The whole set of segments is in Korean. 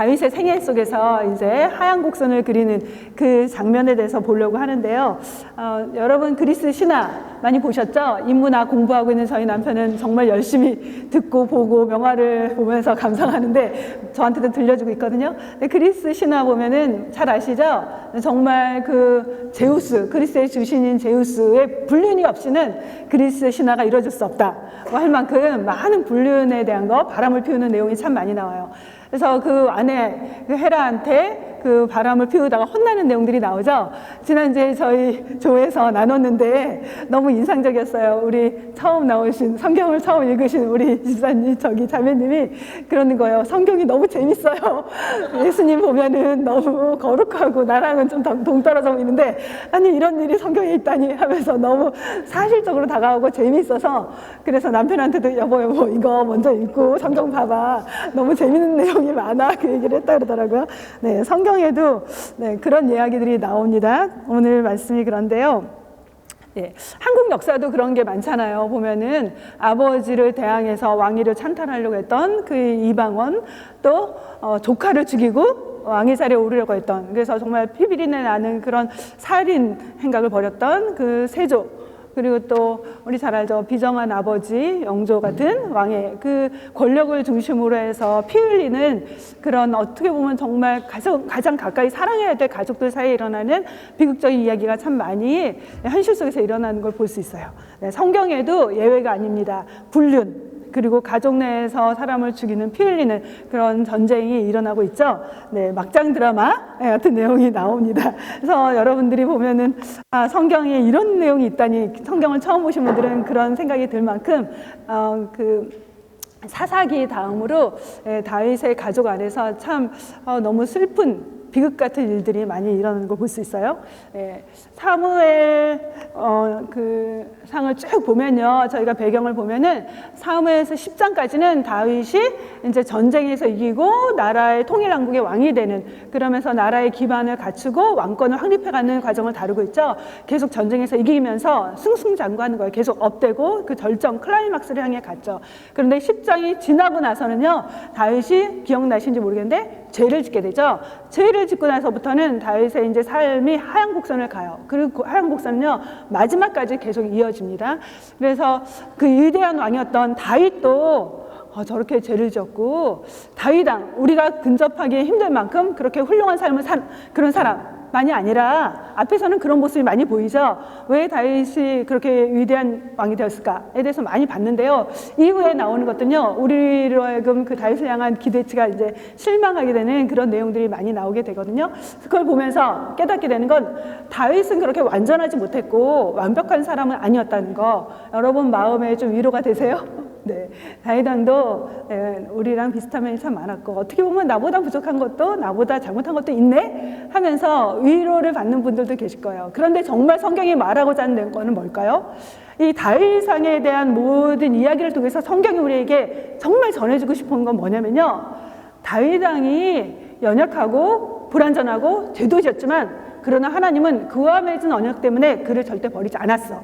다윗의 생애 속에서 이제 하얀 곡선을 그리는 그 장면에 대해서 보려고 하는데요. 여러분 그리스 신화 많이 보셨죠? 인문학 공부하고 있는 저희 남편은 정말 열심히 듣고 보고 명화를 보면서 감상하는데 저한테도 들려주고 있거든요. 근데 그리스 신화 보면은 잘 아시죠? 정말 그 제우스, 그리스의 주신인 제우스의 불륜이 없이는 그리스 신화가 이루어질 수 없다 할 만큼 많은 불륜에 대한 거, 바람을 피우는 내용이 참 많이 나와요. 그래서 그 아내 그 헤라한테 그 바람을 피우다가 혼나는 내용들이 나오죠. 지난주에 저희 조에서 나눴는데 너무 인상적이었어요. 우리 처음 나오신 성경을 처음 읽으신 우리 집사님 자매님이 그러는 거예요. 성경이 너무 재밌어요. 예수님 보면은 너무 거룩하고 나랑은 좀 동떨어져 있는데 아니 이런 일이 성경에 있다니 하면서 너무 사실적으로 다가오고 재미있어서 그래서 남편한테도 여보 이거 먼저 읽고 성경 봐봐. 너무 재밌는 내용이 많아. 그 얘기를 했다 그러더라고요. 네, 성경에도 네, 그런 이야기들이 나옵니다. 오늘 말씀이 그런데요. 예, 한국 역사도 그런 게 많잖아요. 보면은 아버지를 대항해서 왕위를 찬탈하려고 했던 그 이방원, 또 조카를 죽이고 왕위 자리에 오르려고 했던, 그래서 정말 피비린내 나는 그런 살인 행각을 벌였던 그 세조, 그리고 또 우리 잘 알죠. 비정한 아버지 영조 같은 왕의 그 권력을 중심으로 해서 피 흘리는 그런, 어떻게 보면 정말 가장 가까이 사랑해야 될 가족들 사이에 일어나는 비극적인 이야기가 참 많이 현실 속에서 일어나는 걸 볼 수 있어요. 네, 성경에도 예외가 아닙니다. 불륜, 그리고 가족 내에서 사람을 죽이는, 피 흘리는 그런 전쟁이 일어나고 있죠. 네, 막장 드라마 같은 내용이 나옵니다. 그래서 여러분들이 보면은 성경에 이런 내용이 있다니, 성경을 처음 보신 분들은 그런 생각이 들 만큼 그 사사기 다음으로 다윗의 가족 안에서 참 너무 슬픈 비극 같은 일들이 많이 일어나는 걸 볼 수 있어요. 사무엘 그 상을 쭉 보면요, 저희가 배경을 보면은 사무엘에서 10장까지는 다윗이 이제 전쟁에서 이기고 나라의 통일왕국의 왕이 되는, 그러면서 나라의 기반을 갖추고 왕권을 확립해가는 과정을 다루고 있죠. 계속 전쟁에서 이기면서 승승장구하는 거예요. 계속 업되고 그 절정 클라이막스를 향해 갔죠. 그런데 10장이 지나고 나서는요, 다윗이 기억나신지 모르겠는데 죄를 짓게 되죠. 죄를 짓고 나서부터는 다윗의 이제 삶이 하얀 곡선을 가요. 그리고 그 하얀 곡선은요, 마지막까지 계속 이어집니다. 그래서 그 위대한 왕이었던 다윗도 저렇게 죄를 지었고, 다윗왕, 우리가 근접하기 힘들 만큼 그렇게 훌륭한 삶을 산 그런 사람만이 아니라 앞에서는 그런 모습이 많이 보이죠. 왜 다윗이 그렇게 위대한 왕이 되었을까에 대해서 많이 봤는데요. 이후에 나오는 것들은요, 우리로 하여금 그 다윗을 향한 기대치가 이제 실망하게 되는 그런 내용들이 많이 나오게 되거든요. 그걸 보면서 깨닫게 되는 건, 다윗은 그렇게 완전하지 못했고 완벽한 사람은 아니었다는 거, 여러분 마음에 좀 위로가 되세요? 네, 다윗왕도 우리랑 비슷한 면이 참 많았고, 어떻게 보면 나보다 부족한 것도, 나보다 잘못한 것도 있네 하면서 위로를 받는 분들도 계실 거예요. 그런데 정말 성경이 말하고자 하는 거는 뭘까요? 이 다윗왕에 대한 모든 이야기를 통해서 성경이 우리에게 정말 전해주고 싶은 건 뭐냐면요, 다윗왕이 연약하고 불완전하고 죄도 지었지만, 그러나 하나님은 그와 맺은 언약 때문에 그를 절대 버리지 않았어.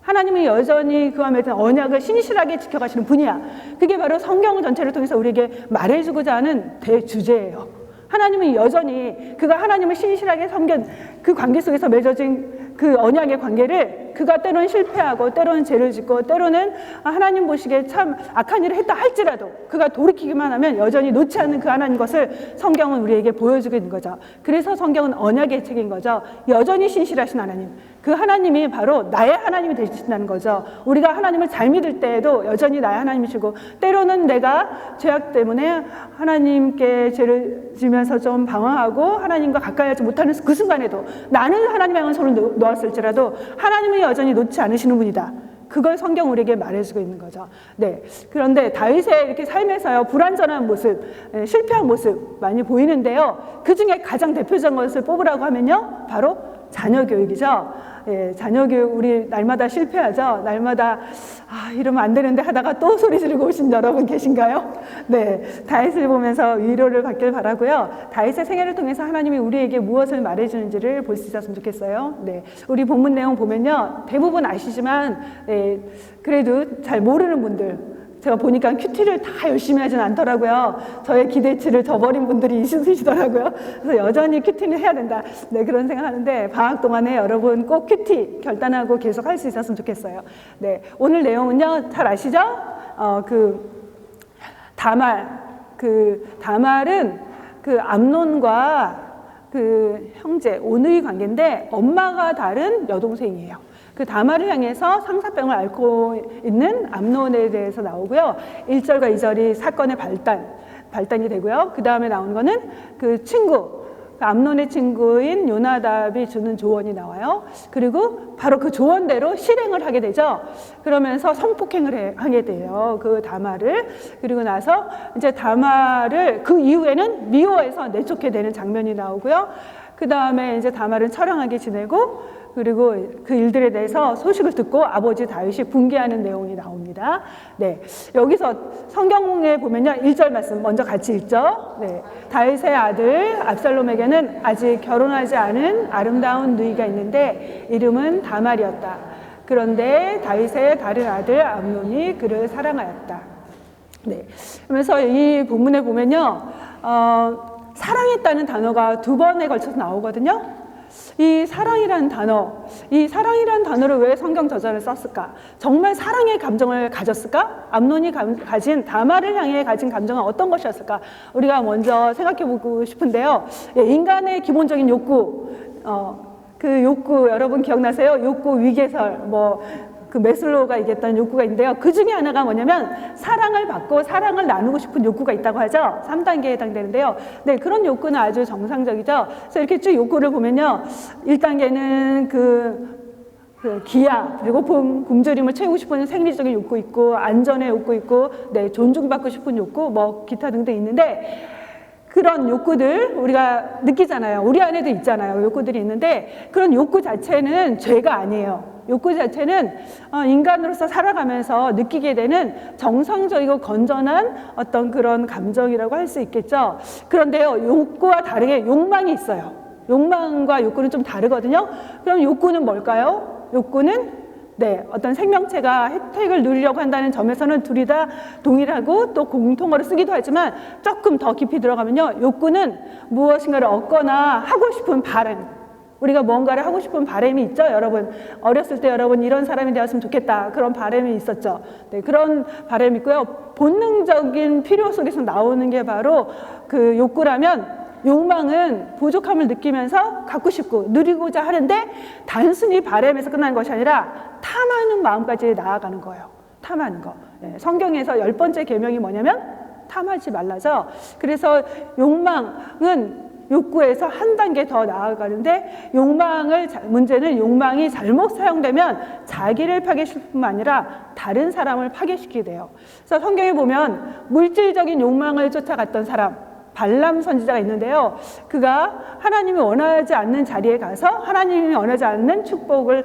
하나님은 여전히 그와 맺은 언약을 신실하게 지켜가시는 분이야. 그게 바로 성경 전체를 통해서 우리에게 말해주고자 하는 대주제예요. 하나님은 여전히 그가 하나님을 신실하게 섬긴 그 관계 속에서 맺어진 그 언약의 관계를, 그가 때로는 실패하고 때로는 죄를 짓고 때로는 하나님 보시기에 참 악한 일을 했다 할지라도 그가 돌이키기만 하면 여전히 놓지 않는 그 하나님 것을 성경은 우리에게 보여주고 있는 거죠. 그래서 성경은 언약의 책인 거죠. 여전히 신실하신 하나님, 그 하나님이 바로 나의 하나님이 되신다는 거죠. 우리가 하나님을 잘 믿을 때에도 여전히 나의 하나님이시고, 때로는 내가 죄악 때문에 하나님께 죄를 지면서 좀 방황하고 하나님과 가까이 하지 못하는 그 순간에도 나는 하나님의 향한 손을 놓았을지라도 하나님은 여전히 놓지 않으시는 분이다. 그걸 성경 우리에게 말해주고 있는 거죠. 네. 그런데 다윗의 이렇게 삶에서요, 불완전한 모습, 실패한 모습 많이 보이는데요. 그 중에 가장 대표적인 것을 뽑으라고 하면요, 바로 자녀 교육이죠. 예, 자녀 교육, 우리 날마다 실패하죠. 날마다 이러면 안 되는데 하다가 또 소리 지르고 오신 여러분 계신가요? 네, 다윗을 보면서 위로를 받길 바라고요. 다윗의 생애를 통해서 하나님이 우리에게 무엇을 말해주는지를 볼 수 있었으면 좋겠어요. 네, 우리 본문 내용 보면요, 대부분 아시지만 그래도 잘 모르는 분들, 제가 보니까 큐티를 다 열심히 하진 않더라고요. 저의 기대치를 저버린 분들이 있으시더라고요. 그래서 여전히 큐티는 해야 된다. 네, 그런 생각하는데 방학 동안에 여러분 꼭 큐티 결단하고 계속 할 수 있었으면 좋겠어요. 네, 오늘 내용은요, 잘 아시죠? 다말은 암논과 형제 온누이 관계인데 엄마가 다른 여동생이에요. 다말을 향해서 상사병을 앓고 있는 암논에 대해서 나오고요. 1절과 2절이 사건의 발단이 되고요. 그 다음에 나오는 거는 암논의 친구인 요나답이 주는 조언이 나와요. 그리고 바로 그 조언대로 실행을 하게 되죠. 그러면서 성폭행을 하게 돼요. 다말을. 그리고 나서 이제 다말을 그 이후에는 미워해서 내쫓게 되는 장면이 나오고요. 그 다음에 이제 다말은 처량하게 지내고 그리고 그 일들에 대해서 소식을 듣고 아버지 다윗이 붕괴하는 내용이 나옵니다. 네, 여기서 성경에 보면요, 1절 말씀 먼저 같이 읽죠. 네, 다윗의 아들 압살롬에게는 아직 결혼하지 않은 아름다운 누이가 있는데 이름은 다말이었다. 그런데 다윗의 다른 아들 암논이 그를 사랑하였다. 네, 그러면서 이 본문에 보면요, 사랑했다는 단어가 2번에 걸쳐서 나오거든요. 이 사랑이라는 단어를 왜 성경 저자를 썼을까? 정말 사랑의 감정을 가졌을까? 암논이 가진 다말을 향해 가진 감정은 어떤 것이었을까? 우리가 먼저 생각해 보고 싶은데요. 인간의 기본적인 욕구, 그 욕구 여러분 기억나세요? 욕구 위계설, 메슬로우가 얘기했던 욕구가 있는데요. 그 중에 하나가 뭐냐면 사랑을 받고 사랑을 나누고 싶은 욕구가 있다고 하죠. 3단계에 해당되는데요. 네, 그런 욕구는 아주 정상적이죠. 그래서 이렇게 쭉 욕구를 보면요. 1단계는 기야, 배고픔, 굶주림을 채우고 싶은 생리적인 욕구 있고, 안전의 욕구 있고, 네, 존중받고 싶은 욕구, 기타 등등 있는데, 그런 욕구들 우리가 느끼잖아요. 우리 안에도 있잖아요. 욕구들이 있는데 그런 욕구 자체는 죄가 아니에요. 욕구 자체는 인간으로서 살아가면서 느끼게 되는 정상적이고 건전한 어떤 그런 감정이라고 할 수 있겠죠. 그런데요, 욕구와 다르게 욕망이 있어요. 욕망과 욕구는 좀 다르거든요. 그럼 욕구는 뭘까요? 욕구는 어떤 생명체가 혜택을 누리려고 한다는 점에서는 둘이 다 동일하고 또 공통어로 쓰기도 하지만 조금 더 깊이 들어가면요. 욕구는 무엇인가를 얻거나 하고 싶은 바람. 우리가 뭔가를 하고 싶은 바람이 있죠, 여러분. 어렸을 때 여러분 이런 사람이 되었으면 좋겠다. 그런 바람이 있었죠. 네, 그런 바람이 있고요. 본능적인 필요 속에서 나오는 게 바로 그 욕구라면 욕망은 부족함을 느끼면서 갖고 싶고 누리고자 하는데 단순히 바람에서 끝나는 것이 아니라 탐하는 마음까지 나아가는 거예요. 탐하는 거. 네, 성경에서 10번째 계명이 뭐냐면 탐하지 말라죠. 그래서 욕망은 욕구에서 한 단계 더 나아가는데 문제는 욕망이 잘못 사용되면 자기를 파괴시킬 뿐만 아니라 다른 사람을 파괴시키게 돼요. 그래서 성경에 보면 물질적인 욕망을 쫓아갔던 사람, 발람 선지자가 있는데요. 그가 하나님이 원하지 않는 자리에 가서 하나님이 원하지 않는 축복을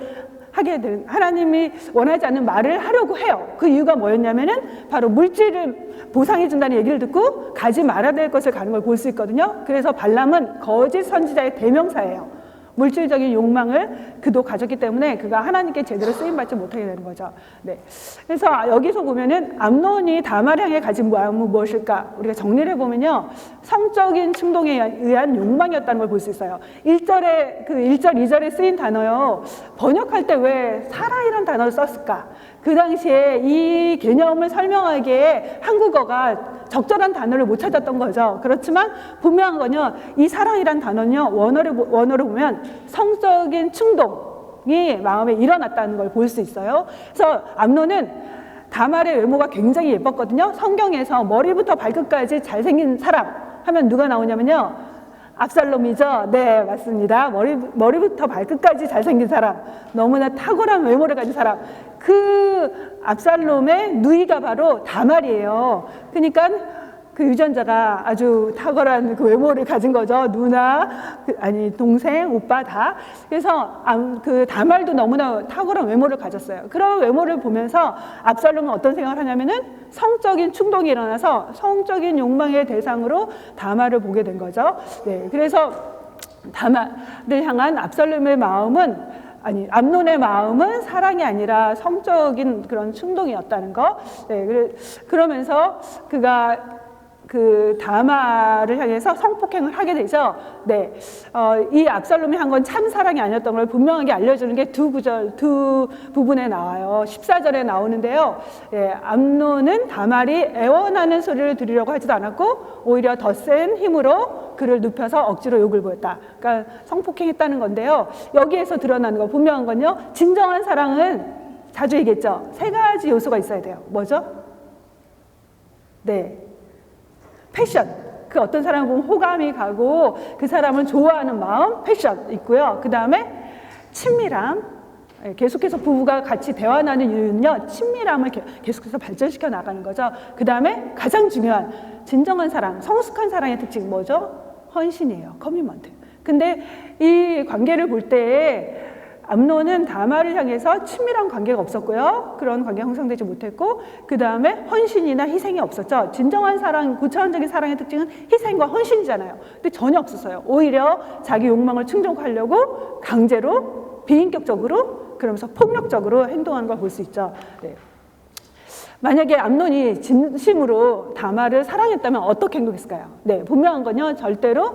하게 된, 하나님이 원하지 않는 말을 하려고 해요. 그 이유가 뭐였냐면은 바로 물질을 보상해 준다는 얘기를 듣고 가지 말아야 될 것을 가는 걸 볼 수 있거든요. 그래서 발람은 거짓 선지자의 대명사예요. 물질적인 욕망을 그도 가졌기 때문에 그가 하나님께 제대로 쓰임받지 못하게 되는 거죠. 네. 그래서 여기서 보면은 암논이 다말을 향해 가진 마음은 무엇일까? 우리가 정리를 해보면요. 성적인 충동에 의한 욕망이었다는 걸 볼 수 있어요. 1절, 2절에 쓰인 단어요. 번역할 때 왜 사랑이라는 단어를 썼을까? 그 당시에 이 개념을 설명하기에 한국어가 적절한 단어를 못 찾았던 거죠. 그렇지만 분명한 건요, 이 사랑이란 단어는요, 원어로 보면 성적인 충동이 마음에 일어났다는 걸 볼 수 있어요. 그래서 암논은 다말의 외모가 굉장히 예뻤거든요. 성경에서 머리부터 발끝까지 잘생긴 사람 하면 누가 나오냐면요, 압살롬이죠. 네, 맞습니다. 머리부터 발끝까지 잘생긴 사람, 너무나 탁월한 외모를 가진 사람, 그 압살롬의 누이가 바로 다말이에요. 그러니까 그 유전자가 아주 탁월한 그 외모를 가진 거죠. 누나, 동생, 오빠 다. 그래서 그 다말도 너무나 탁월한 외모를 가졌어요. 그런 외모를 보면서 압살롬은 어떤 생각을 하냐면은 성적인 충동이 일어나서 성적인 욕망의 대상으로 다말을 보게 된 거죠. 네, 그래서 다말을 향한 압살롬의 마음은 암논의 마음은 사랑이 아니라 성적인 그런 충동이었다는 거. 네, 그러면서 그가 그 다마를 향해서 성폭행을 하게 되죠. 네, 이 압살롬이 한 건 참 사랑이 아니었던 걸 분명하게 알려주는 게 두 부분에 나와요. 14절에 나오는데요. 예, 암논은 다말이 애원하는 소리를 들으려고 하지도 않았고 오히려 더 센 힘으로 그를 눕혀서 억지로 욕을 보였다. 그러니까 성폭행했다는 건데요. 여기에서 드러나는 거 분명한 건요. 진정한 사랑은 자주 얘기했죠. 세 가지 요소가 있어야 돼요. 뭐죠? 네. 패션, 그 어떤 사람을 보면 호감이 가고 그 사람을 좋아하는 마음, 패션 있고요. 그 다음에 친밀함, 계속해서 부부가 같이 대화 나누는 이유는요, 친밀함을 계속해서 발전시켜 나가는 거죠. 그 다음에 가장 중요한 진정한 사랑, 성숙한 사랑의 특징 뭐죠? 헌신이에요. 커미먼트. 근데 이 관계를 볼 때 암논은 다말을 향해서 친밀한 관계가 없었고요. 그런 관계가 형성되지 못했고, 그 다음에 헌신이나 희생이 없었죠. 진정한 사랑, 고차원적인 사랑의 특징은 희생과 헌신이잖아요. 근데 전혀 없었어요. 오히려 자기 욕망을 충족하려고 강제로, 비인격적으로, 그러면서 폭력적으로 행동하는 걸 볼 수 있죠. 네. 만약에 암논이 진심으로 다말을 사랑했다면 어떻게 행동했을까요? 네, 분명한 건요, 절대로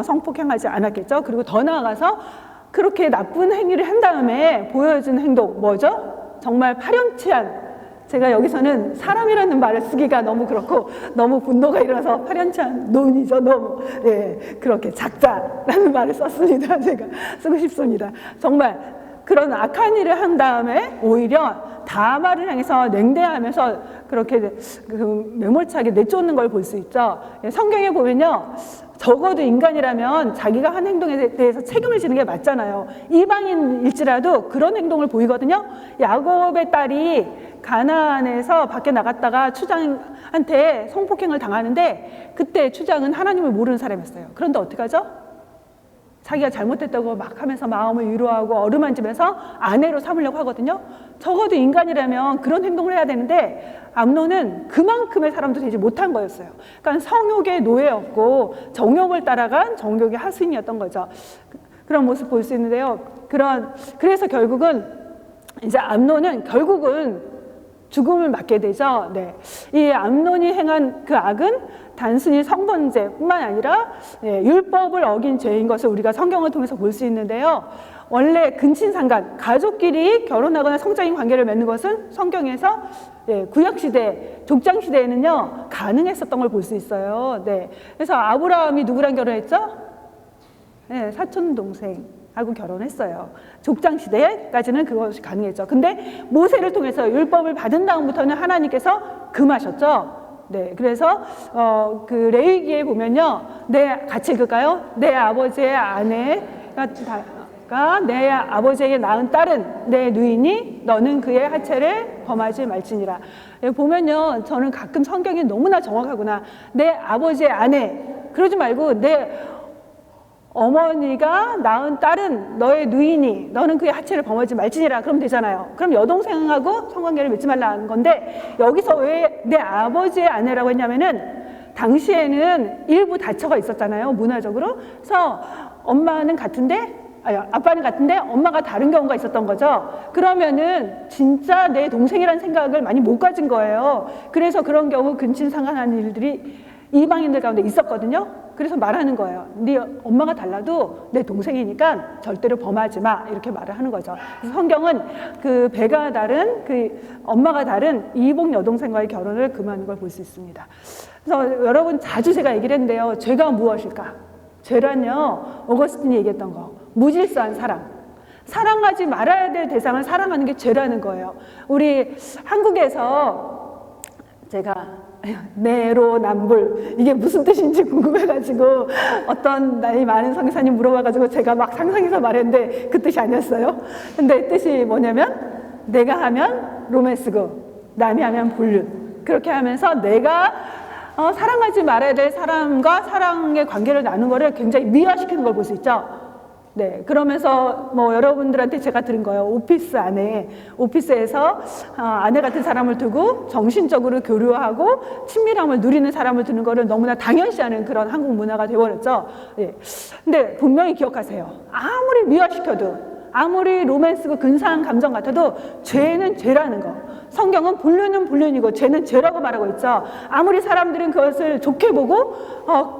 성폭행하지 않았겠죠. 그리고 더 나아가서 그렇게 나쁜 행위를 한 다음에 보여준 행동 뭐죠? 정말 파렴치한, 제가 여기서는 사람이라는 말을 쓰기가 너무 그렇고 너무 분노가 일어나서 파렴치한 논이죠. 너무 그렇게 작자라는 말을 썼습니다. 제가 쓰고 싶습니다. 정말 그런 악한 일을 한 다음에 오히려 다말을 향해서 냉대하면서 그렇게 그 매몰차게 내쫓는 걸 볼 수 있죠. 성경에 보면요, 적어도 인간이라면 자기가 한 행동에 대해서 책임을 지는 게 맞잖아요. 이방인일지라도 그런 행동을 보이거든요. 야곱의 딸이 가나안에서 밖에 나갔다가 추장한테 성폭행을 당하는데 그때 추장은 하나님을 모르는 사람이었어요. 그런데 어떻게 하죠? 자기가 잘못했다고 막 하면서 마음을 위로하고 어루만지면서 아내로 삼으려고 하거든요. 적어도 인간이라면 그런 행동을 해야 되는데 암논은 그만큼의 사람도 되지 못한 거였어요. 그러니까 성욕의 노예였고 정욕을 따라간 정욕의 하수인이었던 거죠. 그런 모습 볼 수 있는데요. 그래서 결국은 이제 암논은 결국은 죽음을 맞게 되죠. 네. 이 암논이 행한 그 악은 단순히 성범죄뿐만 아니라 율법을 어긴 죄인 것을 우리가 성경을 통해서 볼 수 있는데요. 원래 근친상간, 가족끼리 결혼하거나 성적인 관계를 맺는 것은 성경에서 구약시대, 족장시대에는요, 가능했었던 걸 볼 수 있어요. 네. 그래서 아브라함이 누구랑 결혼했죠? 네, 사촌 동생하고 결혼했어요. 족장시대까지는 그것이 가능했죠. 근데 모세를 통해서 율법을 받은 다음부터는 하나님께서 금하셨죠. 네, 그래서 그 레위기에 보면요, 같이 읽을까요? 내 아버지의 아내가 내 아버지에게 낳은 딸은 내 누이니 너는 그의 하체를 범하지 말지니라. 보면요, 저는 가끔 성경이 너무나 정확하구나. 내 아버지의 아내, 그러지 말고 내 어머니가 낳은 딸은 너의 누이니 너는 그의 하체를 범하지 말지니라. 그러면 되잖아요. 그럼 여동생하고 성관계를 맺지 말라는 건데 여기서 왜 내 아버지의 아내라고 했냐면은 당시에는 일부 다처가 있었잖아요, 문화적으로. 그래서 엄마는 같은데 아빠는 같은데 엄마가 다른 경우가 있었던 거죠. 그러면은 진짜 내 동생이라는 생각을 많이 못 가진 거예요. 그래서 그런 경우 근친상간하는 일들이 이방인들 가운데 있었거든요. 그래서 말하는 거예요. 네 엄마가 달라도 내 동생이니까 절대로 범하지 마, 이렇게 말을 하는 거죠. 그래서 성경은 그 배가 다른, 그 엄마가 다른 이복 여동생과의 결혼을 금하는 걸 볼 수 있습니다. 그래서 여러분, 자주 제가 얘기를 했는데요, 죄가 무엇일까? 죄란요, 어거스틴이 얘기했던 거, 무질서한 사랑. 사랑하지 말아야 될 대상을 사랑하는 게 죄라는 거예요. 우리 한국에서 제가 내로남불, 이게 무슨 뜻인지 궁금해가지고 어떤 나이 많은 선교사님 물어봐가지고 제가 막 상상해서 말했는데 그 뜻이 아니었어요. 근데 뜻이 뭐냐면, 내가 하면 로맨스고 남이 하면 불륜. 그렇게 하면서 내가 사랑하지 말아야 될 사람과 사랑의 관계를 나누는 거를 굉장히 미화시키는 걸 볼 수 있죠. 네, 그러면서 뭐 여러분들한테 제가 들은 거예요. 오피스 안에, 오피스에서 아내 같은 사람을 두고 정신적으로 교류하고 친밀함을 누리는 사람을 두는 거를 너무나 당연시하는 그런 한국 문화가 되어버렸죠. 네. 근데 분명히 기억하세요. 아무리 미화시켜도, 아무리 로맨스고 근사한 감정 같아도 죄는 죄라는 거. 성경은 불륜은 불륜이고 죄는 죄라고 말하고 있죠. 아무리 사람들은 그것을 좋게 보고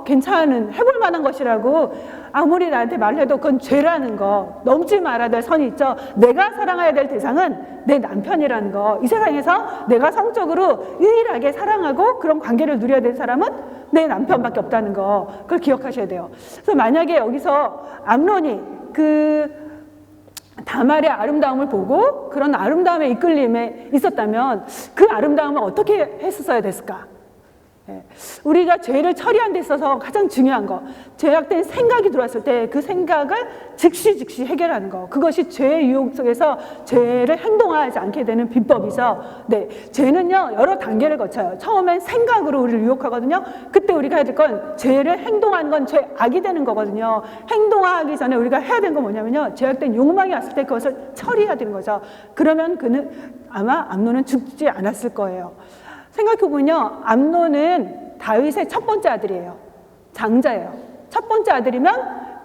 괜찮은 해볼 만한 것이라고 아무리 나한테 말해도 그건 죄라는 거. 넘지 말아야 될 선이 있죠. 내가 사랑해야 될 대상은 내 남편이라는 거. 이 세상에서 내가 성적으로 유일하게 사랑하고 그런 관계를 누려야 될 사람은 내 남편밖에 없다는 거. 그걸 기억하셔야 돼요. 그래서 만약에 여기서 암논이 다말의 아름다움을 보고 그런 아름다움의 이끌림에 있었다면 그 아름다움을 어떻게 했었어야 됐을까? 우리가 죄를 처리한 데 있어서 가장 중요한 거, 죄악된 생각이 들어왔을 때 그 생각을 즉시 해결하는 거, 그것이 죄의 유혹 속에서 죄를 행동하지 않게 되는 비법이죠. 네, 죄는요 여러 단계를 거쳐요. 처음엔 생각으로 우리를 유혹하거든요. 그때 우리가 해야 될 건 죄를 행동하는 건 죄악이 되는 거거든요. 행동하기 전에 우리가 해야 되는 건 뭐냐면요, 죄악된 욕망이 왔을 때 그것을 처리해야 되는 거죠. 그러면 그는 아마 암논은 죽지 않았을 거예요. 생각해보면요, 암논은 다윗의 첫 번째 아들이에요. 장자예요. 첫 번째 아들이면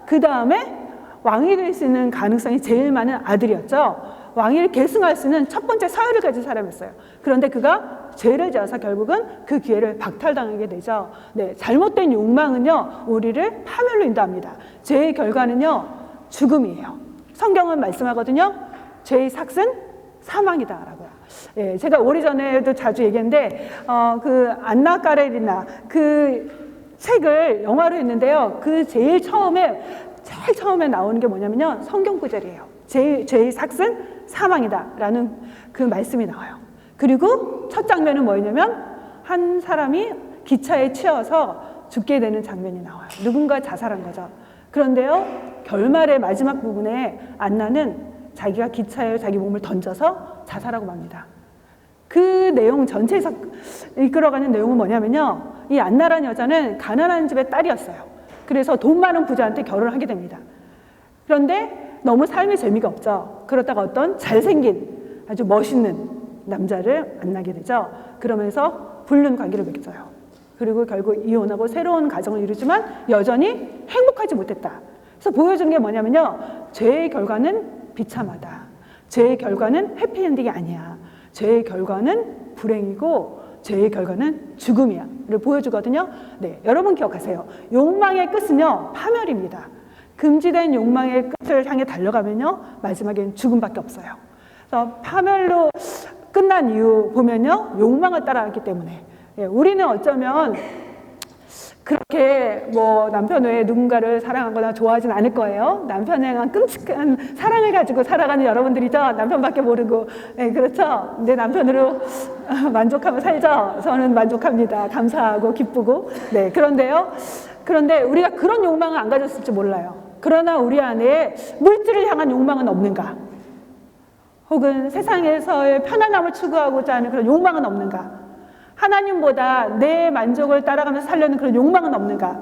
그 다음에 왕이 될 수 있는 가능성이 제일 많은 아들이었죠. 왕위를 계승할 수 있는 첫 번째 사유를 가진 사람이었어요. 그런데 그가 죄를 지어서 결국은 그 기회를 박탈당하게 되죠. 네, 잘못된 욕망은요 우리를 파멸로 인도합니다. 죄의 결과는요 죽음이에요. 성경은 말씀하거든요, 죄의 삭은 사망이다라고요. 예, 제가 오래전에도 자주 얘기했는데 그 안나 까레리나 그 책을 영화로 했는데요, 그 제일 처음에 나오는 게 뭐냐면요, 성경 구절이에요. 죄의 삭은 사망이다라는 그 말씀이 나와요. 그리고 첫 장면은 뭐냐면 한 사람이 기차에 치여서 죽게 되는 장면이 나와요. 누군가 자살한 거죠. 그런데요, 결말의 마지막 부분에 안나는 자기가 기차에 자기 몸을 던져서 자살하고 맙니다. 그 내용 전체에서 이끌어가는 내용은 뭐냐면요, 이 안나라는 여자는 가난한 집의 딸이었어요. 그래서 돈 많은 부자한테 결혼을 하게 됩니다. 그런데 너무 삶의 재미가 없죠. 그러다가 어떤 잘생긴 아주 멋있는 남자를 만나게 되죠. 그러면서 불륜 관계를 맺어요. 그리고 결국 이혼하고 새로운 가정을 이루지만 여전히 행복하지 못했다. 그래서 보여주는 게 뭐냐면요, 죄의 결과는 비참하다. 죄의 결과는 해피엔딩이 아니야. 죄의 결과는 불행이고 죄의 결과는 죽음이야를 보여주거든요. 네, 여러분 기억하세요. 욕망의 끝은요 파멸입니다. 금지된 욕망의 끝을 향해 달려가면요 마지막엔 죽음밖에 없어요. 그래서 파멸로 끝난 이유 보면요, 욕망을 따라갔기 때문에. 예, 우리는 어쩌면 그렇게 뭐 남편 외에 누군가를 사랑하거나 좋아하진 않을 거예요. 남편에 대한 끔찍한 사랑을 가지고 살아가는 여러분들이죠. 남편밖에 모르고. 네, 그렇죠. 내 남편으로 만족하며 살죠. 저는 만족합니다. 감사하고 기쁘고. 네, 그런데 우리가 그런 욕망을 안 가졌을지 몰라요. 그러나 우리 안에 물질을 향한 욕망은 없는가? 혹은 세상에서의 편안함을 추구하고자 하는 그런 욕망은 없는가? 하나님보다 내 만족을 따라가면서 살려는 그런 욕망은 없는가?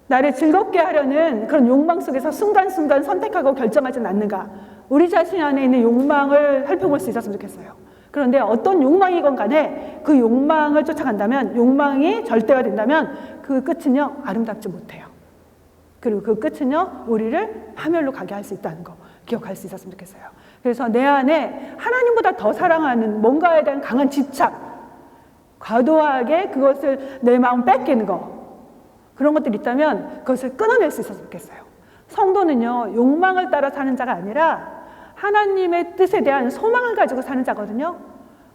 나를 즐겁게 하려는 그런 욕망 속에서 순간순간 선택하고 결정하지는 않는가? 우리 자신 안에 있는 욕망을 살펴볼 수 있었으면 좋겠어요. 그런데 어떤 욕망이건 간에 그 욕망을 쫓아간다면, 욕망이 절대가 된다면 그 끝은요 아름답지 못해요. 그리고 그 끝은요 우리를 파멸로 가게 할 수 있다는 거 기억할 수 있었으면 좋겠어요. 그래서 내 안에 하나님보다 더 사랑하는 뭔가에 대한 강한 집착, 과도하게 그것을 내 마음 뺏기는 거, 그런 것들이 있다면 그것을 끊어낼 수 있었으면 좋겠어요. 성도는요 욕망을 따라 사는 자가 아니라 하나님의 뜻에 대한 소망을 가지고 사는 자거든요.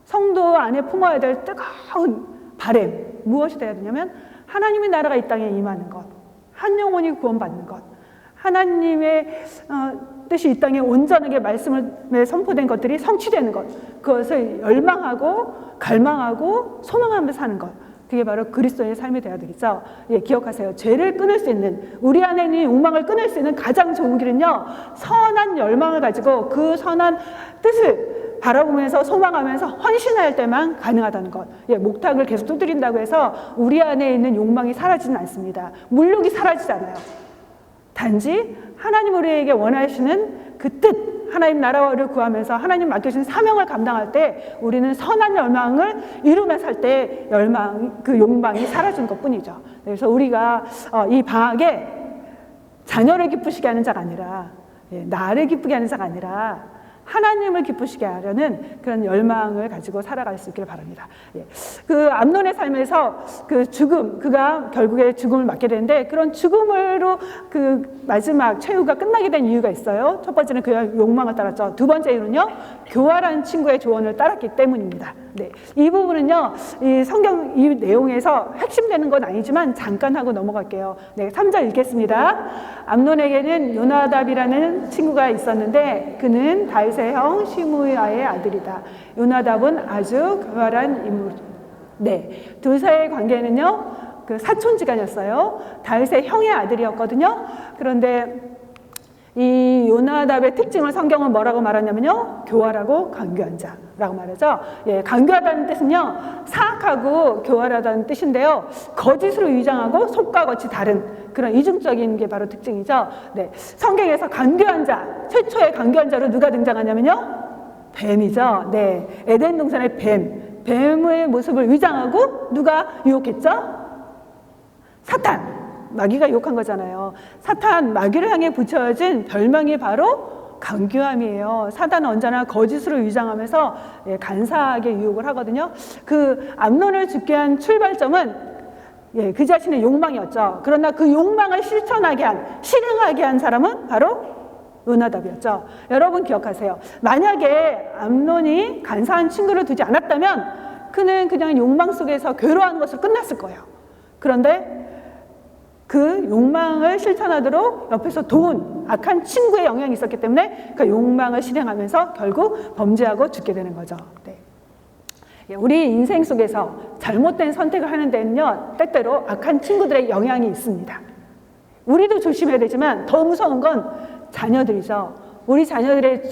성도 안에 품어야 될 뜨거운 바람, 무엇이 되어야 되냐면 하나님의 나라가 이 땅에 임하는 것, 한 영혼이 구원받는 것, 하나님의 뜻이 이 땅에 온전하게 말씀에 선포된 것들이 성취되는 것, 그것을 열망하고 갈망하고 소망하면서 사는 것, 그게 바로 그리스도의 삶이 되어야 되겠죠. 예, 기억하세요. 죄를 끊을 수 있는, 우리 안에 있는 욕망을 끊을 수 있는 가장 좋은 길은요 선한 열망을 가지고 그 선한 뜻을 바라보면서 소망하면서 헌신할 때만 가능하다는 것. 예, 목탁을 계속 두드린다고 해서 우리 안에 있는 욕망이 사라지는 않습니다. 물욕이 사라지지 않아요. 단지 하나님 우리에게 원하시는 그 뜻, 하나님 나라를 구하면서 하나님 맡겨주신 사명을 감당할 때 우리는 선한 열망을 이루면서 살 때 그 욕망이 사라지는 것뿐이죠. 그래서 우리가 이 방학에 자녀를 기쁘시게 하는 자가 아니라 나를 기쁘게 하는 자가 아니라 하나님을 기쁘시게 하려는 그런 열망을 가지고 살아갈 수 있기를 바랍니다. 그 암논의 삶에서 그 죽음, 그가 결국에 죽음을 맞게 되는데 그런 죽음으로 그 마지막 최후가 끝나게 된 이유가 있어요. 첫 번째는 그가 욕망을 따랐죠. 두 번째 이유는요, 교활한 친구의 조언을 따랐기 때문입니다. 이 부분은요, 이 성경 이 내용에서 핵심되는 건 아니지만 잠깐 하고 넘어갈게요. 3절 읽겠습니다. 암논에게는 요나답이라는 친구가 있었는데 그는 다윗의 형 시므야의 아들이다. 요나답은 아주 교활한 인물. 두 사이의 관계는요, 그 사촌지간이었어요. 다윗의 형의 아들이었거든요. 그런데 이 요나답의 특징을 성경은 뭐라고 말하냐면요, 교활하고 간교한 자라고 말하죠. 간교하다는 뜻은요, 사악하고 교활하다는 뜻인데요, 거짓으로 위장하고 속과 겉이 다른 그런 이중적인 게 바로 특징이죠. 성경에서 간교한 자, 최초의 간교한 자로 누가 등장하냐면요, 뱀이죠. 에덴 동산의 뱀의 모습을 위장하고 누가 유혹했죠? 사탄. 마귀가 유혹한 거잖아요. 사탄, 마귀를 향해 붙여진 별명이 바로 간교함이에요. 사탄은 언제나 거짓으로 위장하면서 간사하게 유혹을 하거든요. 그 암논을 죽게 한 출발점은 그 자신의 욕망이었죠. 그러나 그 욕망을 실행하게 한 사람은 바로 요나답이었죠. 여러분 기억하세요. 만약에 암논이 간사한 친구를 두지 않았다면 그는 그냥 욕망 속에서 괴로워하는 것으로 끝났을 거예요. 그런데 그 욕망을 실천하도록 옆에서 도운 악한 친구의 영향이 있었기 때문에 그 욕망을 실행하면서 결국 범죄하고 죽게 되는 거죠. 우리 인생 속에서 잘못된 선택을 하는 데는요, 때때로 악한 친구들의 영향이 있습니다. 우리도 조심해야 되지만 더 무서운 건 자녀들이죠. 우리 자녀들의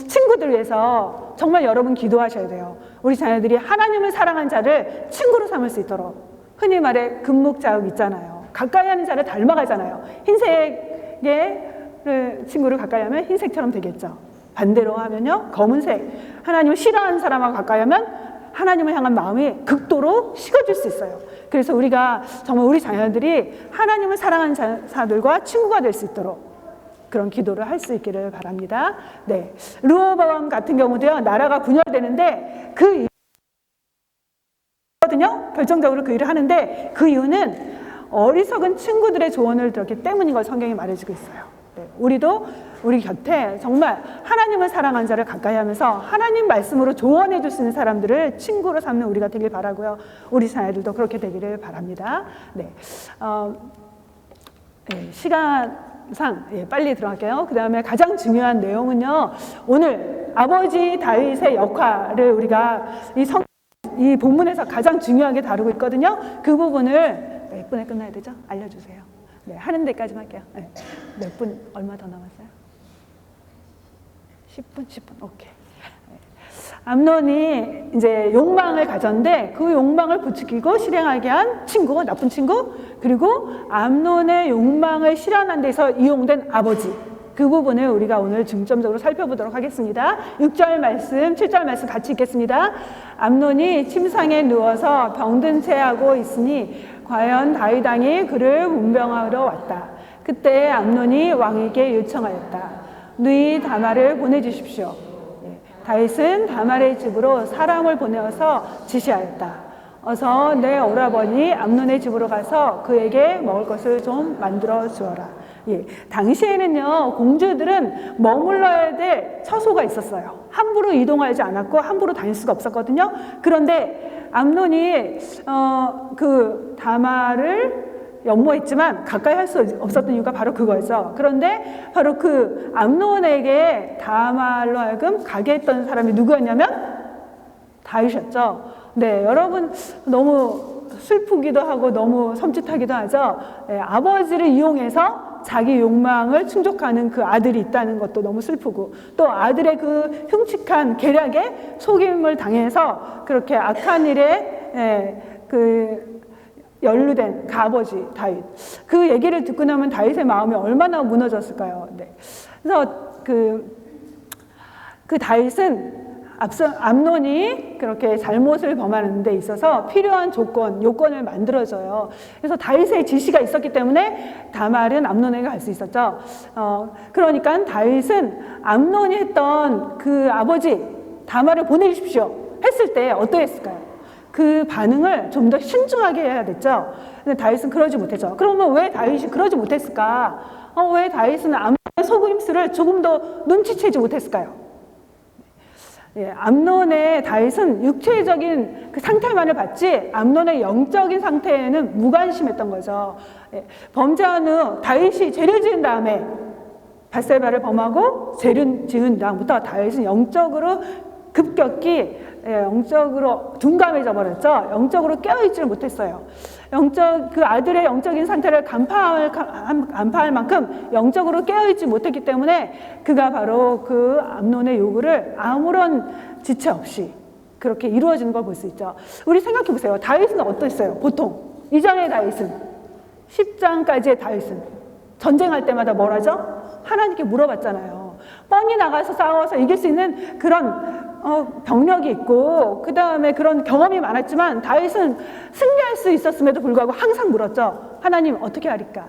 친구들 위해서 정말 여러분 기도하셔야 돼요. 우리 자녀들이 하나님을 사랑한 자를 친구로 삼을 수 있도록. 흔히 말해 금목자흑 있잖아요. 가까이 하는 자를 닮아가잖아요. 흰색의 친구를 가까이 하면 흰색처럼 되겠죠. 반대로 하면요, 검은색. 하나님을 싫어하는 사람하고 가까이 하면 하나님을 향한 마음이 극도로 식어질 수 있어요. 그래서 우리가 정말 우리 자녀들이 하나님을 사랑하는 자들과 친구가 될 수 있도록 그런 기도를 할 수 있기를 바랍니다. 르호보암 같은 경우도요, 나라가 분열되는데 그 이유거든요. 결정적으로 그 일을 하는데 그 이유는 어리석은 친구들의 조언을 들었기 때문인 걸 성경이 말해주고 있어요. 우리도 우리 곁에 정말 하나님을 사랑하는 자를 가까이 하면서 하나님 말씀으로 조언해 줄 수 있는 사람들을 친구로 삼는 우리가 되길 바라고요. 우리 자녀들도 그렇게 되기를 바랍니다. 시간상 빨리 들어갈게요. 그 다음에 가장 중요한 내용은요, 오늘 아버지 다윗의 역할을 우리가 이 본문에서 가장 중요하게 다루고 있거든요. 그 부분을 몇 분에 끝나야 되죠? 알려주세요. 하는 데까지만 할게요. 몇 분, 얼마 더 남았어요? 10분? 10분, 오케이. 암논이 이제 욕망을 가졌는데 그 욕망을 부추기고 실행하게 한 친구, 나쁜 친구, 그리고 암논의 욕망을 실현한 데서 이용된 아버지. 그 부분을 우리가 오늘 중점적으로 살펴보도록 하겠습니다. 6절 말씀, 7절 말씀 같이 읽겠습니다. 암논이 침상에 누워서 병든 채 하고 있으니 과연 다윗 왕이 그를 문병하러 왔다. 그때 암논이 왕에게 요청하였다. 너희 다말을 보내주십시오. 다윗은 다말의 집으로 사람을 보내어서 지시하였다. 어서 내 오라버니 암논의 집으로 가서 그에게 먹을 것을 좀 만들어 주어라. 당시에는요, 공주들은 머물러야 될 처소가 있었어요. 함부로 이동하지 않았고 함부로 다닐 수가 없었거든요. 그런데 암논이 그 다말을 연모했지만 가까이 할 수 없었던 이유가 바로 그거였죠. 그런데 바로 그 암논에게 다말로 하여금 가게 했던 사람이 누구였냐면 다윗이었죠. 여러분 너무 슬프기도 하고 너무 섬찟하기도 하죠. 아버지를 이용해서 자기 욕망을 충족하는 그 아들이 있다는 것도 너무 슬프고, 또 아들의 그 흉측한 계략에 속임을 당해서 그렇게 악한 일에 그 연루된 그 아버지 다윗, 그 얘기를 듣고 나면 다윗의 마음이 얼마나 무너졌을까요? 그래서 그 다윗은 앞서 암논이 그렇게 잘못을 범하는 데 있어서 필요한 요건을 만들어줘요. 그래서 다윗의 지시가 있었기 때문에 다말은 암논에게 갈 수 있었죠. 그러니까 다윗은 암논이 했던 그 아버지 다말을 보내주십시오 했을 때 어떠했을까요? 그 반응을 좀 더 신중하게 해야 됐죠. 근데 다윗은 그러지 못했죠. 그러면 왜 다윗이 그러지 못했을까? 왜 다윗은 암논의 속임수를 조금 더 눈치채지 못했을까요? 예, 암논의 다윗은 육체적인 그 상태만을 봤지 암논의 영적인 상태에는 무관심했던 거죠. 예, 범죄한 후 다윗이 죄를 지은 다음에 밧세바를 범하고 죄를 지은 다음부터 다윗은 영적으로 급격히 영적으로 둔감해져 버렸죠. 영적으로 깨어있지를 못했어요. 그 아들의 영적인 상태를 간파할 만큼 영적으로 깨어있지 못했기 때문에 그가 바로 그 암논의 요구를 아무런 지체 없이 그렇게 이루어지는 걸 볼 수 있죠. 우리 생각해 보세요. 다윗은 어떠했어요? 보통 이전의 다윗은 10장까지의 다윗은 전쟁할 때마다 뭘 하죠? 하나님께 물어봤잖아요. 뻔히 나가서 싸워서 이길 수 있는 그런 병력이 있고 그 다음에 그런 경험이 많았지만 다윗은 승리할 수 있었음에도 불구하고 항상 물었죠. 하나님 어떻게 하리까?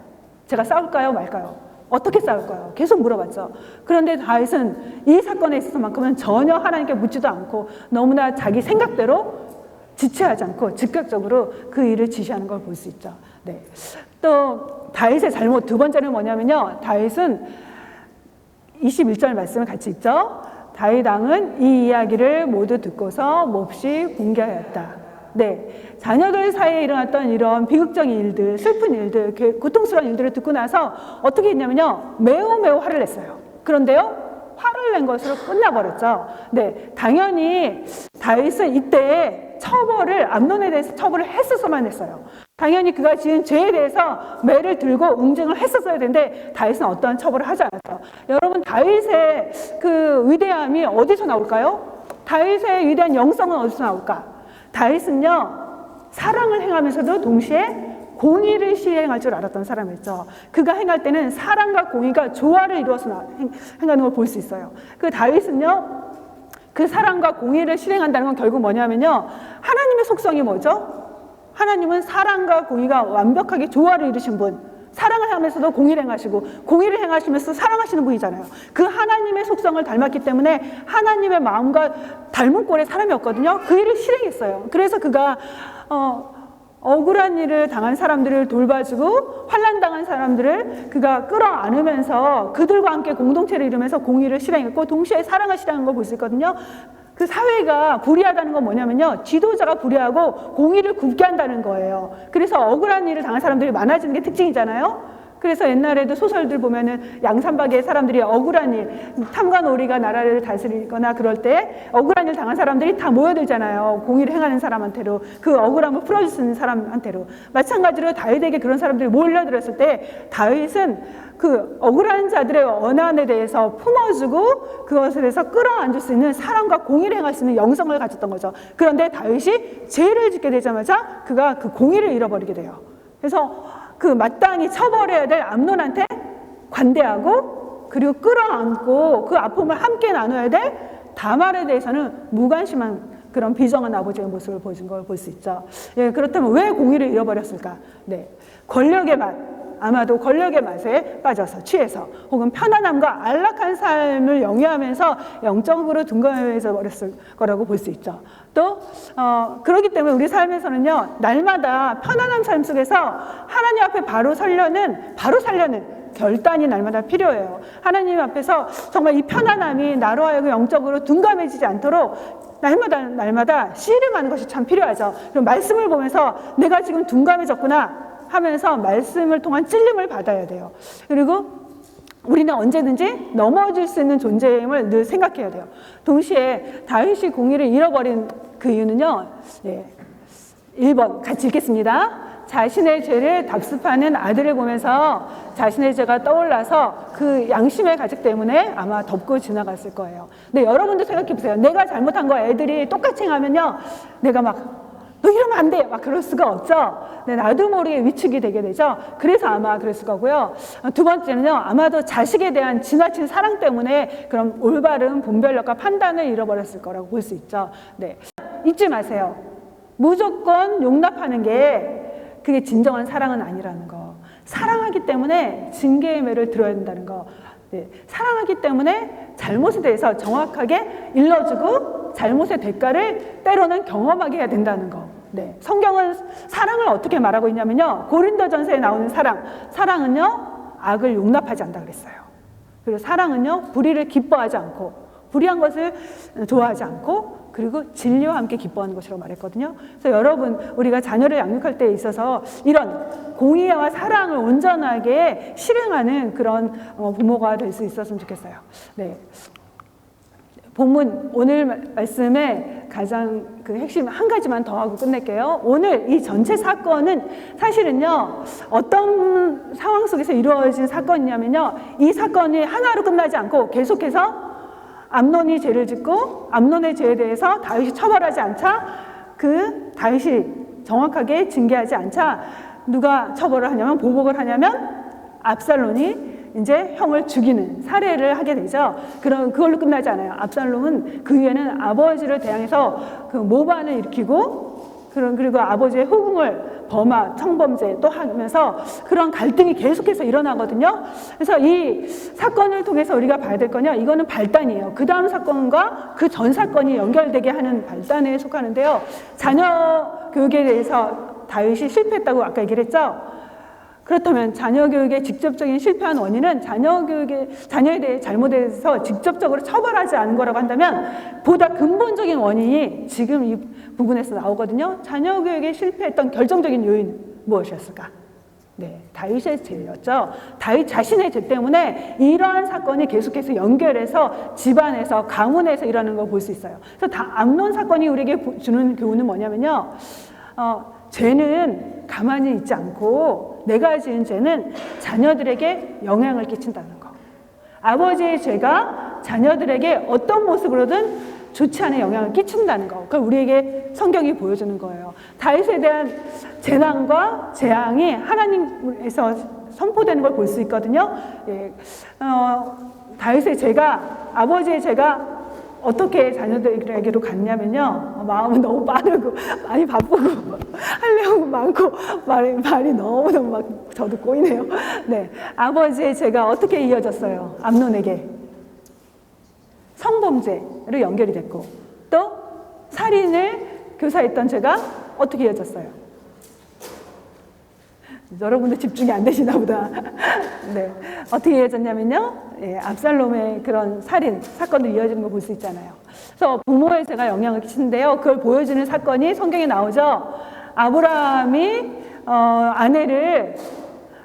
제가 싸울까요 말까요? 어떻게 싸울까요? 계속 물어봤죠. 그런데 다윗은 이 사건에 있어서만큼은 전혀 하나님께 묻지도 않고 너무나 자기 생각대로 지체하지 않고 즉각적으로 그 일을 지시하는 걸 볼 수 있죠. 네. 또 다윗의 잘못 두 번째는 뭐냐면요. 다윗은 21절 말씀을 같이 읽죠. 다윗 왕은 이 이야기를 모두 듣고서 몹시 분개하였다. 네, 자녀들 사이에 일어났던 이런 비극적인 일들, 슬픈 일들, 고통스러운 일들을 듣고 나서 어떻게 했냐면요. 매우 화를 냈어요. 그런데요. 화를 낸 것으로 끝나버렸죠. 네, 당연히 다윗은 이때 암논에 대해서 처벌을 했어서만 했어요. 당연히 그가 지은 죄에 대해서 매를 들고 응징을 했었어야 되는데 다윗은 어떠한 처벌을 하지 않았죠. 여러분 다윗의 그 위대함이 어디서 나올까요? 다윗의 위대한 영성은 어디서 나올까? 다윗은요 사랑을 행하면서도 동시에 공의를 시행할 줄 알았던 사람이었죠. 그가 행할 때는 사랑과 공의가 조화를 이루어서 행하는 걸 볼 수 있어요. 그 다윗은요 그 사랑과 공의를 실행한다는 건 결국 뭐냐면요 하나님의 속성이 뭐죠? 하나님은 사랑과 공의가 완벽하게 조화를 이루신 분, 사랑을 하면서도 공의를 행하시고 공의를 행하시면서 사랑하시는 분이잖아요. 그 하나님의 속성을 닮았기 때문에 하나님의 마음과 닮은 꼴의 사람이었거든요. 그 일을 실행했어요. 그래서 그가 억울한 일을 당한 사람들을 돌봐주고 환난당한 사람들을 그가 끌어안으면서 그들과 함께 공동체를 이루면서 공의를 실행했고 동시에 사랑을 실행한 걸 볼 수 있거든요. 그 사회가 불의하다는 건 뭐냐면요. 지도자가 불의하고 공의를 굽게 한다는 거예요. 그래서 억울한 일을 당한 사람들이 많아지는 게 특징이잖아요. 그래서 옛날에도 소설들 보면은 양산박의 사람들이 억울한 일, 탐관오리가 나라를 다스리거나 그럴 때 억울한 일 당한 사람들이 다 모여들잖아요. 공의를 행하는 사람한테로, 그 억울함을 풀어줄 수 있는 사람한테로. 마찬가지로 다윗에게 그런 사람들이 몰려들었을 때 다윗은 그 억울한 자들의 원한에 대해서 품어주고 그것에 대해서 끌어안을 수 있는 사랑과 공의를 행할 수 있는 영성을 가졌던 거죠. 그런데 다윗이 죄를 짓게 되자마자 그가 그 공의를 잃어버리게 돼요. 그래서 그 마땅히 처벌해야 될 암논한테 관대하고 그리고 끌어안고 그 아픔을 함께 나눠야 될 다말에 대해서는 무관심한 그런 비정한 아버지의 모습을 보여준 걸 볼 수 있죠. 예, 그렇다면 왜 공의를 잃어버렸을까? 네, 권력의 맛, 아마도 권력의 맛에 빠져서 취해서 혹은 편안함과 안락한 삶을 영위하면서 영적으로 둔감해져 버렸을 거라고 볼 수 있죠. 또 그렇기 때문에 우리 삶에서는요 날마다 편안한 삶 속에서 하나님 앞에 바로 살려는 결단이 날마다 필요해요. 하나님 앞에서 정말 이 편안함이 나로 하여금 영적으로 둔감해지지 않도록 날마다 씨름하는 것이 참 필요하죠. 그럼 말씀을 보면서 내가 지금 둔감해졌구나 하면서 말씀을 통한 찔림을 받아야 돼요. 그리고 우리는 언제든지 넘어질 수 있는 존재임을 늘 생각해야 돼요. 동시에 다윗이 공의를 잃어버린 그 이유는요. 네, 1번 같이 읽겠습니다. 자신의 죄를 답습하는 아들을 보면서 자신의 죄가 떠올라서 그 양심의 가책 때문에 아마 덮고 지나갔을 거예요. 근데 여러분도 생각해 보세요. 내가 잘못한 거 애들이 똑같이 행하면요. 내가 막 너 이러면 안 돼! 막 그럴 수가 없죠. 네, 나도 모르게 위축이 되게 되죠. 그래서 아마 그랬을 거고요. 두 번째는요, 아마도 자식에 대한 지나친 사랑 때문에 그런 올바른 분별력과 판단을 잃어버렸을 거라고 볼 수 있죠. 네. 잊지 마세요. 무조건 용납하는 게 그게 진정한 사랑은 아니라는 거. 사랑하기 때문에 징계의 매를 들어야 된다는 거. 네. 사랑하기 때문에 잘못에 대해서 정확하게 일러주고 잘못의 대가를 때로는 경험하게 해야 된다는 거. 네. 성경은 사랑을 어떻게 말하고 있냐면요. 고린도전서에 나오는 사랑은요, 악을 용납하지 않는다 그랬어요. 그리고 사랑은요, 불의를 기뻐하지 않고, 불의한 것을 좋아하지 않고, 그리고 진리와 함께 기뻐하는 것이라고 말했거든요. 그래서 여러분, 우리가 자녀를 양육할 때 있어서 이런 공의와 사랑을 온전하게 실행하는 그런 부모가 될 수 있었으면 좋겠어요. 네. 본문 오늘 말씀에 가장 그 핵심 한 가지만 더 하고 끝낼게요. 오늘 이 전체 사건은 사실은요, 어떤 상황 속에서 이루어진 사건이냐면요, 이 사건이 하나로 끝나지 않고 계속해서 암논이 죄를 짓고 암논의 죄에 대해서 다윗이 처벌하지 않자, 그 다윗이 정확하게 징계하지 않자 누가 처벌을 하냐면, 보복을 하냐면 압살롬이 이제 형을 죽이는 살해를 하게 되죠. 그럼 그걸로 끝나지 않아요. 압살롬은 그 위에는 아버지를 대항해서 그 모반을 일으키고, 그리고 아버지의 후궁을 범하, 성범죄 또 하면서 그런 갈등이 계속해서 일어나거든요. 그래서 이 사건을 통해서 우리가 봐야 될 거냐, 이거는 발단이에요. 그 다음 사건과 그 전 사건이 연결되게 하는 발단에 속하는데요. 자녀 교육에 대해서 다윗이 실패했다고 아까 얘기를 했죠. 그렇다면 자녀 교육의 직접적인 실패한 원인은 자녀에 대해 잘못에 대해서 직접적으로 처벌하지 않은 거라고 한다면, 보다 근본적인 원인이 지금 이 부분에서 나오거든요. 자녀 교육에 실패했던 결정적인 요인은 무엇이었을까? 네, 다윗의 죄였죠. 다윗 자신의 죄 때문에 이러한 사건이 계속해서 연결해서 집안에서, 가문에서 일어나는 걸 볼 수 있어요. 그래서 암논 사건이 우리에게 주는 교훈은 뭐냐면요, 죄는 가만히 있지 않고 내가 지은 죄는 자녀들에게 영향을 끼친다는 거. 아버지의 죄가 자녀들에게 어떤 모습으로든 좋지 않은 영향을 끼친다는 거. 그걸 우리에게 성경이 보여주는 거예요. 다윗에 대한 재난과 재앙이 하나님에서 선포되는 걸 볼 수 있거든요. 예. 다윗의 죄가, 아버지의 죄가 어떻게 자녀들에게로 갔냐면요, 마음은 너무 빠르고 많이 바쁘고 할 내용 많고 말이 너무너무 막 저도 꼬이네요. 네, 아버지의 죄가 어떻게 이어졌어요? 암논에게 성범죄로 연결이 됐고, 또 살인을 교사했던 죄가 어떻게 이어졌어요? 여러분들 집중이 안 되시나 보다. 네, 어떻게 이어졌냐면요, 예, 압살롬의 그런 살인 사건으로 이어지는 걸 볼 수 있잖아요. 그래서 부모의 죄가 영향을 끼치는데요, 그걸 보여주는 사건이 성경에 나오죠. 아브라함이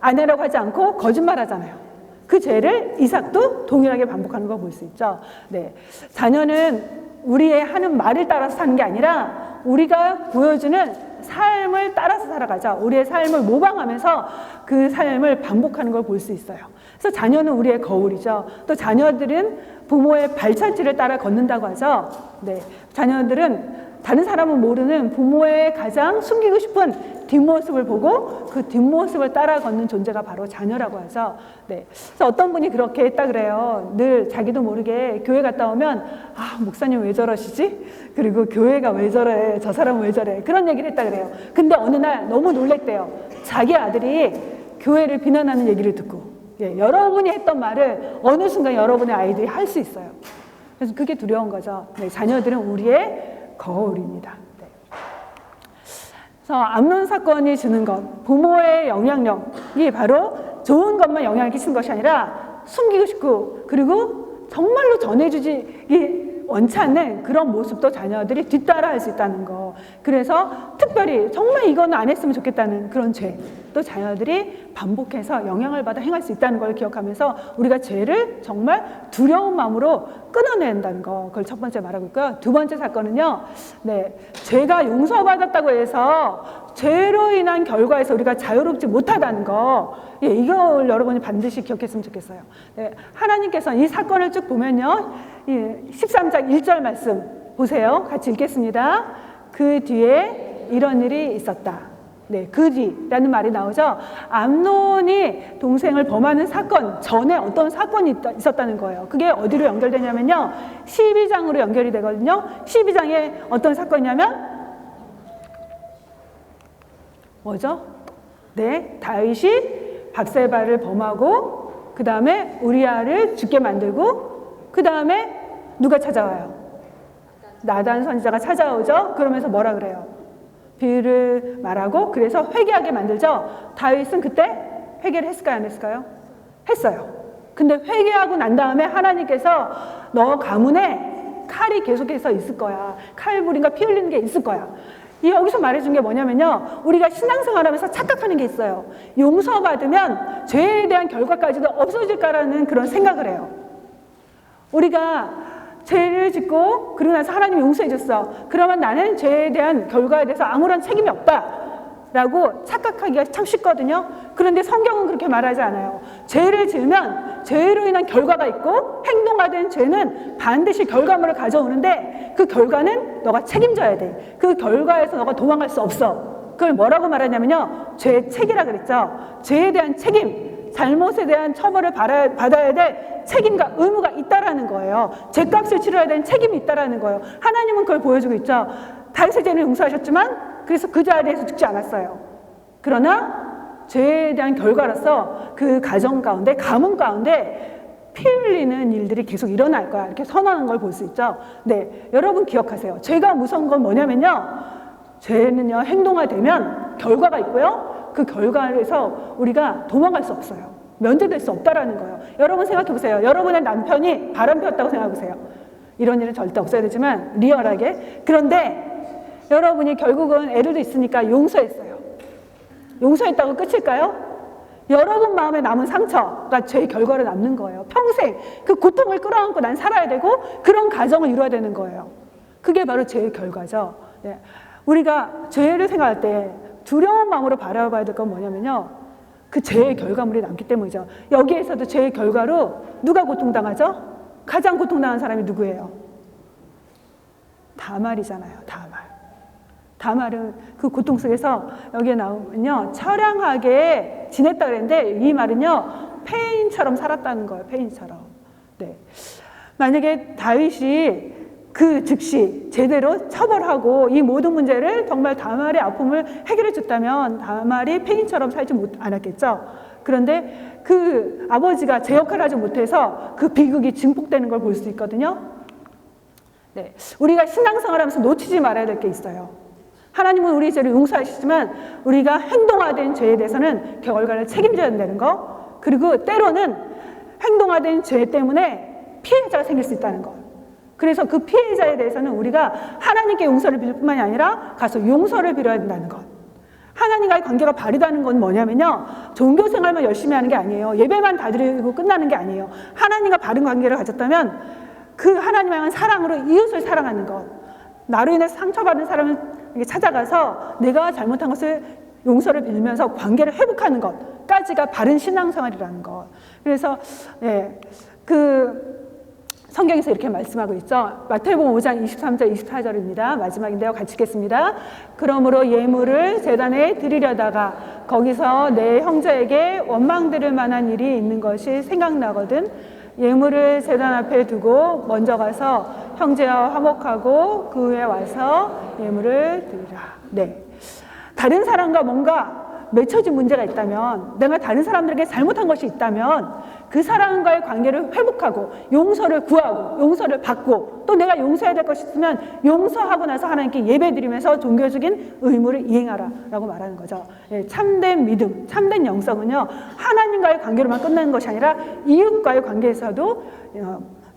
아내라고 하지 않고 거짓말하잖아요. 그 죄를 이삭도 동일하게 반복하는 걸 볼 수 있죠. 네, 자녀는 우리의 하는 말을 따라서 사는 게 아니라 우리가 보여주는 삶을 따라서 살아가자. 우리의 삶을 모방하면서 그 삶을 반복하는 걸 볼 수 있어요. 그래서 자녀는 우리의 거울이죠. 또 자녀들은 부모의 발자취를 따라 걷는다고 하죠. 네, 자녀들은 다른 사람은 모르는 부모의 가장 숨기고 싶은 뒷모습을 보고 그 뒷모습을 따라 걷는 존재가 바로 자녀라고 하죠. 네, 그래서 어떤 분이 그렇게 했다 그래요. 늘 자기도 모르게 교회 갔다 오면, 아, 목사님 왜 저러시지? 그리고 교회가 왜 저래? 저 사람은 왜 저래? 그런 얘기를 했다 그래요. 근데 어느 날 너무 놀랬대요. 자기 아들이 교회를 비난하는 얘기를 듣고, 예, 여러분이 했던 말을 어느 순간 여러분의 아이들이 할 수 있어요. 그래서 그게 두려운 거죠. 네, 자녀들은 우리의 거울입니다. 네. 그래서 암논 사건이 주는 것, 부모의 영향력이 바로 좋은 것만 영향을 끼치는 것이 아니라 숨기고 싶고, 그리고 정말로 전해주지 원치 않는 그런 모습도 자녀들이 뒤따라할 수 있다는 거. 그래서 특별히 정말 이건 안 했으면 좋겠다는 그런 죄, 또 자녀들이 반복해서 영향을 받아 행할 수 있다는 걸 기억하면서 우리가 죄를 정말 두려운 마음으로 끊어낸다는 거, 그걸 첫 번째 말하고 있고요. 두 번째 사건은요, 네, 죄가 용서받았다고 해서 죄로 인한 결과에서 우리가 자유롭지 못하다는 거, 예, 이걸 여러분이 반드시 기억했으면 좋겠어요. 네, 하나님께서 이 사건을 쭉 보면요, 13장 1절 말씀 보세요. 같이 읽겠습니다. 그 뒤에 이런 일이 있었다. 네, 그 뒤라는 말이 나오죠. 암논이 동생을 범하는 사건 전에 어떤 사건이 있었다는 거예요. 그게 어디로 연결되냐면요. 12장으로 연결이 되거든요. 12장에 어떤 사건이냐면 뭐죠? 네, 다윗이 밧세바를 범하고 그 다음에 우리아를 죽게 만들고 그 다음에 누가 찾아와요? 나단 선지자가 찾아오죠. 그러면서 뭐라 그래요? 비유를 말하고 그래서 회개하게 만들죠. 다윗은 그때 회개를 했을까요? 안 했을까요? 했어요. 근데 회개하고 난 다음에 하나님께서 너 가문에 칼이 계속해서 있을 거야. 칼부림과 피 흘리는 게 있을 거야. 여기서 말해준 게 뭐냐면요. 우리가 신앙생활하면서 착각하는 게 있어요. 용서받으면 죄에 대한 결과까지도 없어질까라는 그런 생각을 해요. 우리가 죄를 짓고 그러고 나서 하나님이 용서해 줬어. 그러면 나는 죄에 대한 결과에 대해서 아무런 책임이 없다라고 착각하기가 참 쉽거든요. 그런데 성경은 그렇게 말하지 않아요. 죄를 지으면 죄로 인한 결과가 있고 행동하던 죄는 반드시 결과물을 가져오는데 그 결과는 너가 책임져야 돼. 그 결과에서 너가 도망갈 수 없어. 그걸 뭐라고 말하냐면요. 죄의 책이라 그랬죠. 죄에 대한 책임. 잘못에 대한 처벌을 받아야 될 책임과 의무가 있다라는 거예요. 죄값을 치러야 되는 책임이 있다라는 거예요. 하나님은 그걸 보여주고 있죠. 다윗의 죄는 용서하셨지만 그래서 그 자리에서 죽지 않았어요. 그러나 죄에 대한 결과로서 그 가정 가운데 가문 가운데 피 흘리는 일들이 계속 일어날 거야. 이렇게 선언한 걸 볼 수 있죠. 네, 여러분 기억하세요. 죄가 무서운 건 뭐냐면요. 죄는요 행동화되면 결과가 있고요. 그 결과에서 우리가 도망갈 수 없어요. 면제될 수 없다라는 거예요. 여러분 생각해 보세요. 여러분의 남편이 바람 피웠다고 생각해 보세요. 이런 일은 절대 없어야 되지만 리얼하게. 그런데 여러분이 결국은 애들도 있으니까 용서했어요. 용서했다고 끝일까요? 여러분 마음에 남은 상처가 죄의 결과로 남는 거예요. 평생 그 고통을 끌어안고 난 살아야 되고 그런 가정을 이루어야 되는 거예요. 그게 바로 죄의 결과죠. 네. 우리가 죄를 생각할 때 두려운 마음으로 바라봐야 될 건 뭐냐면요. 그 죄의 결과물이 남기 때문이죠. 여기에서도 죄의 결과로 누가 고통당하죠? 가장 고통당한 사람이 누구예요? 다말이잖아요. 다말은 그 고통 속에서 여기에 나오면요. 처량하게 지냈다 그랬는데 이 말은요. 폐인처럼 살았다는 거예요. 폐인처럼. 네. 만약에 다윗이 그 즉시 제대로 처벌하고 이 모든 문제를 정말 다말의 아픔을 해결해 줬다면 다말이 폐인처럼 살지 않았겠죠. 그런데 그 아버지가 제 역할을 하지 못해서 그 비극이 증폭되는 걸 볼 수 있거든요. 네, 우리가 신앙생활하면서 놓치지 말아야 될 게 있어요. 하나님은 우리 죄를 용서하시지만 우리가 행동화된 죄에 대해서는 결과를 책임져야 된다는 거. 그리고 때로는 행동화된 죄 때문에 피해자가 생길 수 있다는 거. 그래서 그 피해자에 대해서는 우리가 하나님께 용서를 빌 뿐만이 아니라 가서 용서를 빌어야 된다는 것. 하나님과의 관계가 바르다는 건 뭐냐면요. 종교생활만 열심히 하는 게 아니에요. 예배만 다 드리고 끝나는 게 아니에요. 하나님과 바른 관계를 가졌다면 그 하나님을 향한 사랑으로 이웃을 사랑하는 것. 나로 인해서 상처받은 사람을 찾아가서 내가 잘못한 것을 용서를 빌면서 관계를 회복하는 것까지가 바른 신앙생활이라는 것. 그래서 성경에서 이렇게 말씀하고 있죠. 마태복음 5장 23절 24절입니다. 마지막인데요. 같이 읽겠습니다. 그러므로 예물을 제단에 드리려다가 거기서 내 형제에게 원망 들을 만한 일이 있는 것이 생각나거든 예물을 제단 앞에 두고 먼저 가서 형제와 화목하고 그 후에 와서 예물을 드리라. 네. 다른 사람과 뭔가 맺혀진 문제가 있다면, 내가 다른 사람들에게 잘못한 것이 있다면 그 사람과의 관계를 회복하고 용서를 구하고 용서를 받고 또 내가 용서해야 될 것이 있으면 용서하고 나서 하나님께 예배드리면서 종교적인 의무를 이행하라 라고 말하는 거죠. 참된 믿음, 참된 영성은요 하나님과의 관계로만 끝나는 것이 아니라 이웃과의 관계에서도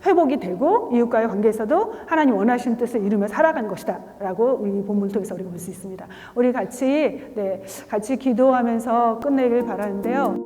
회복이 되고 이웃과의 관계에서도 하나님 원하시는 뜻을 이루며 살아가는 것이다 라고 우리 본문을 통해서 우리가 볼 수 있습니다. 우리 같이 기도하면서 끝내길 바라는데요.